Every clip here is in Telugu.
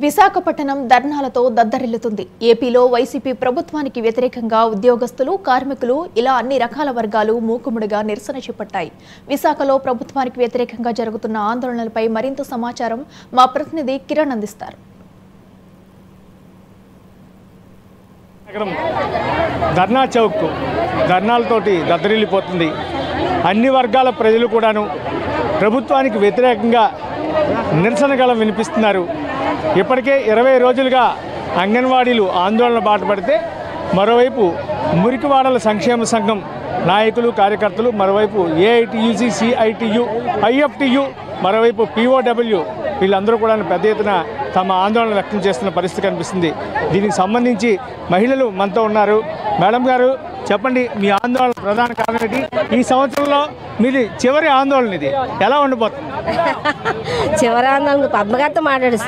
విశాఖపట్నం ధర్నాలతో దద్దరిల్లుతుంది. ఏపీలో వైసీపీ ప్రభుత్వానికి వ్యతిరేకంగా ఉద్యోగస్తులు, కార్మికులు ఇలా అన్ని రకాల వర్గాలు మూకుముడిగా నిరసన చేపట్టాయి. విశాఖలో ప్రభుత్వానికి వ్యతిరేకంగా జరుగుతున్న ఆందోళనలపై మరింత సమాచారం మా ప్రతినిధి కిరణ్ అందిస్తారు. ధర్నా చౌక్ ధర్నాలతోటి దద్దరిల్లిపోతుంది. అన్ని వర్గాల ప్రజలు కూడాను ప్రభుత్వానికి వ్యతిరేకంగా నిరసన గళం వినిపిస్తున్నారు. ఇప్పటికే 20 రోజులుగా అంగన్వాడీలు ఆందోళన బాటపడితే మరోవైపు మురికివాడల సంక్షేమ సంఘం నాయకులు, కార్యకర్తలు, మరోవైపు ఏఐటియుసి, సిఐటియు, ఐఎఫ్టియు, మరోవైపు పిఓడబ్ల్యూ వీళ్ళందరూ కూడా పెద్ద ఎత్తున తమ ఆందోళన వ్యక్తం చేస్తున్న పరిస్థితి కనిపిస్తుంది. దీనికి సంబంధించి మహిళలు మనతో ఉన్నారు. మేడం గారు, చెప్పండి, మీ ఆందోళన ప్రధాన కారణం ఏంటి? ఈ సంవత్సరంలో మీది చివరి ఆందోళన, ఇది ఎలా ఉండిపోతుంది? చివరి ఆందోళన పద్మగారితో మాట్లాడు.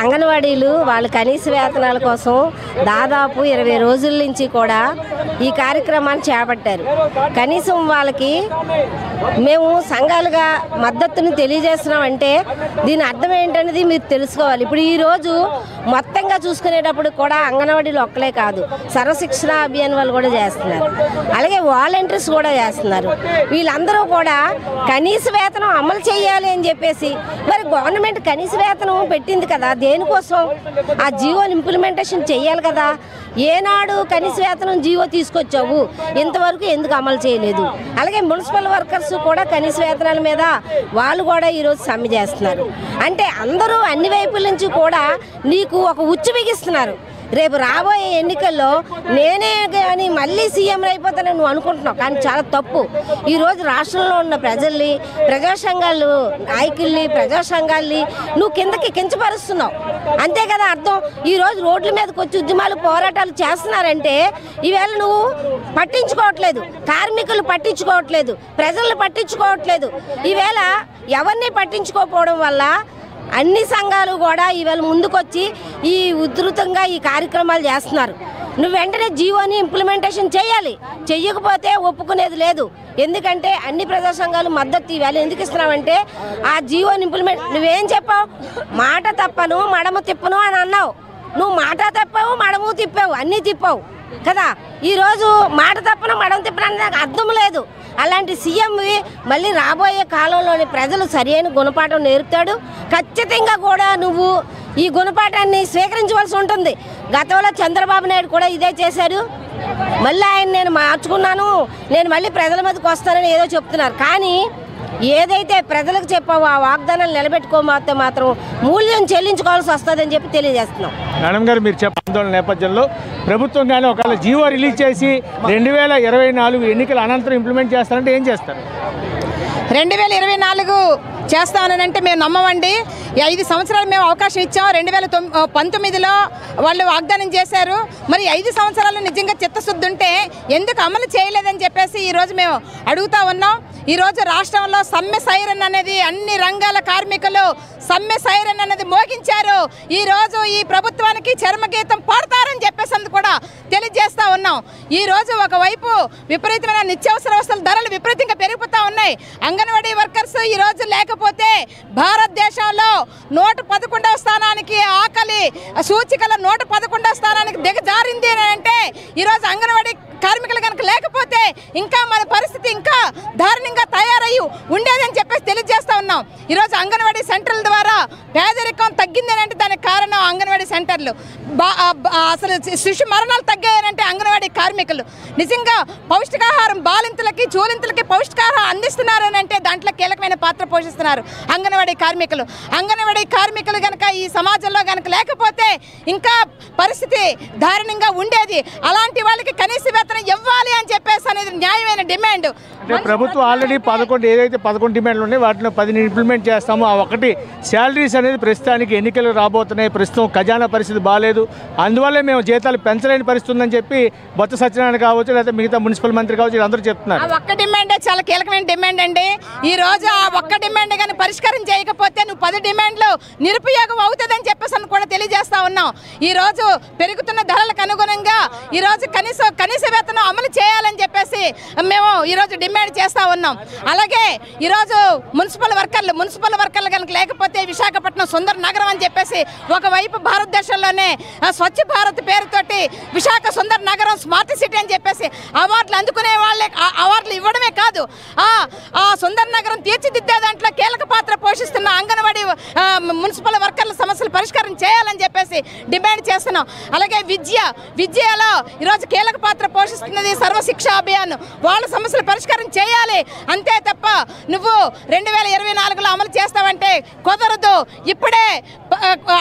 అంగన్వాడీలు వాళ్ళ కనీస వేతనాల కోసం దాదాపు 20 రోజుల నుంచి కూడా ఈ కార్యక్రమాన్ని చేపట్టారు. కనీసం వాళ్ళకి మేము సంఘాలుగా మద్దతుని తెలియజేస్తున్నామంటే దీని అర్థం ఏంటనేది మీరు తెలుసుకోవాలి. ఇప్పుడు ఈరోజు మొత్తంగా చూసుకునేటప్పుడు కూడా అంగన్వాడీలు ఒక్కలే కాదు, సర్వశిక్షణ అభియాన్ వాళ్ళు కూడా చేస్తున్నారు, అలాగే వాలంటీర్స్ కూడా చేస్తున్నారు. వీళ్ళందరూ కూడా కనీస వేతనం అమలు చేయాలి అని చెప్పేసి, మరి గవర్నమెంట్ కనీస వేతనం పెట్టింది కదా, దేనికోసం? ఆ జీవోని ఇంప్లిమెంటేషన్ చేయాలి కదా. ఏనాడు కనీస వేతనం జీవో తీసుకొచ్చావు, ఇంతవరకు ఎందుకు అమలు చేయలేదు? అలాగే మున్సిపల్ వర్కర్స్ కూడా కనీస వేతనాల మీద వాళ్ళు కూడా ఈరోజు సమ్మె చేస్తున్నారు. అంటే అందరూ అన్ని వైపుల నుంచి కూడా నీకు ఒక ఉచ్చు బిగిస్తున్నారు. రేపు రాబోయే ఎన్నికల్లో నేనే కానీ మళ్ళీ సీఎం అయిపోతానని నువ్వు అనుకుంటున్నావు, కానీ చాలా తప్పు. ఈరోజు రాష్ట్రంలో ఉన్న ప్రజల్ని, ప్రజా సంఘాలు నాయకుల్ని, ప్రజా సంఘాల్ని నువ్వు కిందకి కించపరుస్తున్నావు, అంతే కదా అర్థం. ఈరోజు రోడ్ల మీదకి వచ్చి ఉద్యమాలు, పోరాటాలు చేస్తున్నారంటే ఈవేళ నువ్వు పట్టించుకోవట్లేదు, కార్మికులు పట్టించుకోవట్లేదు, ప్రజలను పట్టించుకోవట్లేదు. ఈవేళ ఎవరిని పట్టించుకోకపోవడం వల్ల అన్ని సంఘాలు కూడా ఈవేళ ముందుకొచ్చి ఈ ఉధృతంగా ఈ కార్యక్రమాలు చేస్తున్నారు. నువ్వు వెంటనే జీవోని ఇంప్లిమెంటేషన్ చేయాలి, చెయ్యకపోతే ఒప్పుకునేది లేదు. ఎందుకంటే అన్ని ప్రజా సంఘాలు మద్దతు ఈవేళ ఎందుకు ఇస్తున్నావంటే ఆ జీవోని ఇంప్లిమెంట్. నువ్వేం చెప్పావు? మాట తప్పను మడమ తిప్పను అని అన్నావు. నువ్వు మాట తప్పావు, మడము తిప్పావు, అన్నీ తిప్పావు కదా. ఈరోజు మాట తప్పను మడమ తిప్పను నాకు అర్థం లేదు. అలాంటి సీఎంవి మళ్ళీ రాబోయే కాలంలోని ప్రజలు సరైన గుణపాఠం నేర్పుతాడు. ఖచ్చితంగా కూడా నువ్వు ఈ గుణపాఠాన్ని స్వీకరించవలసి ఉంటుంది. గతంలో చంద్రబాబు నాయుడు కూడా ఇదే చేశారు. మళ్ళీ ఆయన నేను మార్చుకున్నాను, నేను మళ్ళీ ప్రజల మీదకి వస్తానని ఏదో చెప్తున్నారు. కానీ ఏదైతే ప్రజలకు చెప్పావో ఆ వాగ్దానాలు నిలబెట్టుకోకపోతే మాత్రం మూల్యం చెల్లించుకోవాల్సి వస్తుందని చెప్పి తెలియజేస్తున్నాం. మేడం గారు, మీరు చెప్పే ఆందోళన నేపథ్యంలో ప్రభుత్వం కానీ ఒకవేళ జీవో రిలీజ్ చేసి 2024 ఎన్నికల అనంతరం ఇంప్లిమెంట్ చేస్తారంటే ఏం చేస్తారు? 2024 చేస్తామనంటే మేము నమ్మమండి. 5 సంవత్సరాలు మేము అవకాశం ఇచ్చాం. 2019లో వాళ్ళు వాగ్దానం చేశారు. మరి 5 సంవత్సరాలు నిజంగా చిత్తశుద్ధి ఉంటే ఎందుకు అమలు చేయలేదని చెప్పేసి ఈరోజు మేము అడుగుతా ఉన్నాం. ఈరోజు రాష్ట్రంలో సమ్మె సైరన్ అనేది అన్ని రంగాల కార్మికులు సమ్మె సైరన్ అనేది మోగించారు. ఈరోజు ఈ ప్రభుత్వానికి చర్మగీతం పాడతారని చెప్పేసి కూడా తెలియజేస్తూ ఉన్నాం. ఈరోజు ఒకవైపు విపరీతమైన నిత్యావసర వస్తువుల ధరలు విపరీతంగా పెరిగిపోతూ ఉన్నాయి. అంగన్వాడీ వర్కర్స్ ఈరోజు లేకపోతే భారతదేశంలో 111వ స్థానానికి, ఆకలి సూచికల 111వ స్థానానికి దిగజారింది అని అంటే ఈరోజు అంగన్వాడీ కార్మికులు కనుక లేకపోతే ఇంకా మన పరిస్థితి ఇంకా దారుణంగా తయారయ్యి ఉండేదని చెప్పేసి తెలియజేస్తూ ఉన్నాం. ఈరోజు అంగన్వాడీ సెంటర్ల ద్వారా పేదరికం తగ్గింది అంటే దానికి కారణం అంగన్వాడీ సెంటర్లు. అసలు శిశు మరణాలు తగ్గాయనంటే అంగన్వాడీ కార్మికులు. నిజంగా పౌష్టికాహారం బాలింతలకి, చూలింతలకి పౌష్టికాహారం అందిస్తున్నారని అంటే దాంట్లో కీలకమైన పాత్ర పోషిస్తున్నారు అంగన్వాడీ కార్మికులు. అంగన్వాడీ కార్మికులు కనుక ఈ సమాజంలో కనుక లేకపోతే ఇంకా పరిస్థితి దారుణంగా ఉండేది. అలాంటి వాళ్ళకి కనీస వేతనం ఇవ్వాలి అని చెప్పేసి అనేది న్యాయమైన డిమాండ్. ప్రభుత్వం ఆల్రెడీ 11 డిమాండ్లు ఉన్నాయి, వాటిలో 10 ఇంప్లిమెంట్ చేస్తాము. ఆ ఒకటి శాలరీస్ అనేది ప్రస్తుతానికి ఎన్నికలు రాబోతున్నాయి, ప్రస్తుతం ఖజానా పరిస్థితి బాగాలేదు, అందువల్లే మేము జీతాలు పెంచలేని పరిస్థితి ఉందని చెప్పి బొత్స సత్యనారాయణ కావచ్చు, లేదా మిగతా మున్సిపల్ మంత్రి కావచ్చు, అందరూ చెప్తున్నారు. ఆ ఒక్క డిమాండే చాలా కీలకమైన డిమాండ్ అండి. ఈ రోజు ఆ ఒక్క డిమాండ్ కానీ పరిష్కారం చేయకపోతే నువ్వు 10 డిమాండ్లు నిరుపయోగం అవుతుందని చెప్పేసి కూడా తెలియజేస్తా ఉన్నాం. ఈరోజు పెరుగుతున్న ధరలకు అనుగుణంగా ఈరోజు కనీస వేతనం అమలు చేయాలని చెప్పేసి మేము ఈరోజు డిమాండ్ చేస్తూ ఉన్నాం. అలాగే ఈరోజు మున్సిపల్ వర్కర్లు కనుక లేకపోతే విశాఖపట్నం సుందర నగరం అని చెప్పేసి ఒకవైపు భారతదేశంలోనే స్వచ్ఛ భారత్ పేరుతోటి విశాఖ సుందర నగరం స్మార్ట్ సిటీ అని చెప్పేసి అవార్డులు అందుకునే వాళ్ళే అవార్డులు ఇవ్వడమే కాదు, ఆ సుందర నగరం తీర్చిదిద్దే దాంట్లో కీలక పాత్ర పోషిస్తున్న అంగన్వాడీ మున్సిపల్ వర్కర్ల సమస్యలు పరిష్కారం చేయాలని చెప్పేసి డిమాండ్ చేస్తున్నాం. అలాగే విద్యలో ఈరోజు కీలక పాత్ర పోషిస్తున్నది సర్వశిక్ష అభియాన్, వాళ్ళ సమస్యలు పరిష్కారం చేయాలి. అంతే తప్ప నువ్వు 2024లో అమలు చేస్తావంటే కుదరదు, ఇప్పుడే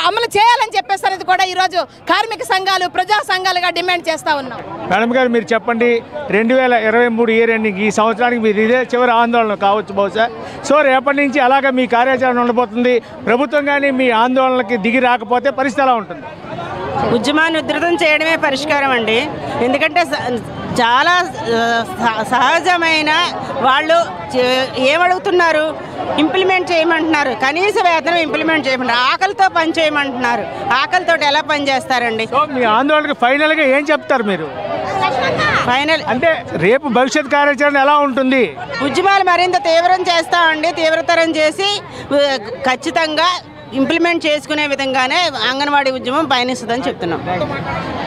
అమలు చేయాలని చెప్పేసి అనేది కూడా ఈరోజు కార్మిక సంఘాలు ప్రజా సంఘాలుగా డిమాండ్ చేస్తా ఉన్నాం. మేడం గారు మీరు చెప్పండి, 2023 ఇయర్ ఎండింగ్ ఈ సంవత్సరానికి మీరు ఇదే చివరి ఆందోళన కావచ్చు బహుశా. సో రేపటి నుంచి అలాగే మీ కార్యాచరణ ఉండబోతుంది. ప్రభుత్వం కానీ మీ ఆందోళనకి దిగి రాకపోతే పరిస్థితి ఎలా ఉంటుంది? ఉద్యమాన్ని ఉధృతం చేయడమే పరిష్కారం అండి. ఎందుకంటే చాలా సహజమైన వాళ్ళు ఏమడుగుతున్నారు, ఇంప్లిమెంట్ చేయమంటున్నారు. కనీస వేతనం ఇంప్లిమెంట్ చేయమంటారు, ఆకలితో పని చేయమంటున్నారు. ఆకలితో ఎలా పని చేస్తారండి? సో మీ ఆందోళనకి ఫైనల్గా ఏం చెప్తారు మీరు? ఫైనల్ అంటే రేపు భవిష్యత్ కార్యాచరణ ఎలా ఉంటుంది? ఉద్యమాలు మరింత తీవ్రం చేస్తామండి. తీవ్రతరం చేసి ఖచ్చితంగా ఇంప్లిమెంట్ చేసుకునే విధంగానే అంగన్వాడీ ఉద్యమం పయనిస్తుందని చెప్తున్నాం.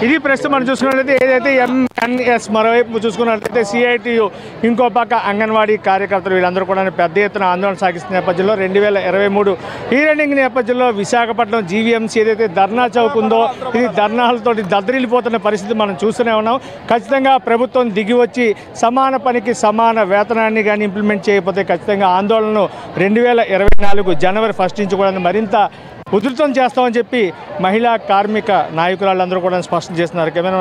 ఇది ప్రస్తుతం మనం చూసుకున్నట్లయితే ఏదైతే ఎంఎన్ఎస్ మరోవైపు చూసుకున్నట్లయితే సిఐటియు ఇంకో పక్క అంగన్వాడీ కార్యకర్తలు వీళ్ళందరూ కూడా పెద్ద ఎత్తున ఆందోళన సాగిస్తున్న నేపథ్యంలో 2023 ఈ రన్నింగ్ నేపథ్యంలో విశాఖపట్నం జీవీఎంసీ ఏదైతే ధర్నా చౌక్ ఉందో ఇది ధర్నాలతోటి దద్దరిల్లిపోతున్న పరిస్థితి మనం చూస్తూనే ఉన్నాం. ఖచ్చితంగా ప్రభుత్వం దిగి వచ్చి సమాన పనికి సమాన వేతనాన్ని కానీ ఇంప్లిమెంట్ చేయకపోతే ఖచ్చితంగా ఆందోళనను 2024 జనవరి 1 నుంచి కూడా మరింత ఉధృతం చేస్తామని చెప్పి మహిళా కార్మిక నాయకురాళ్ళందరూ కూడా స్పష్టం చేస్తున్నారు. కెమెరా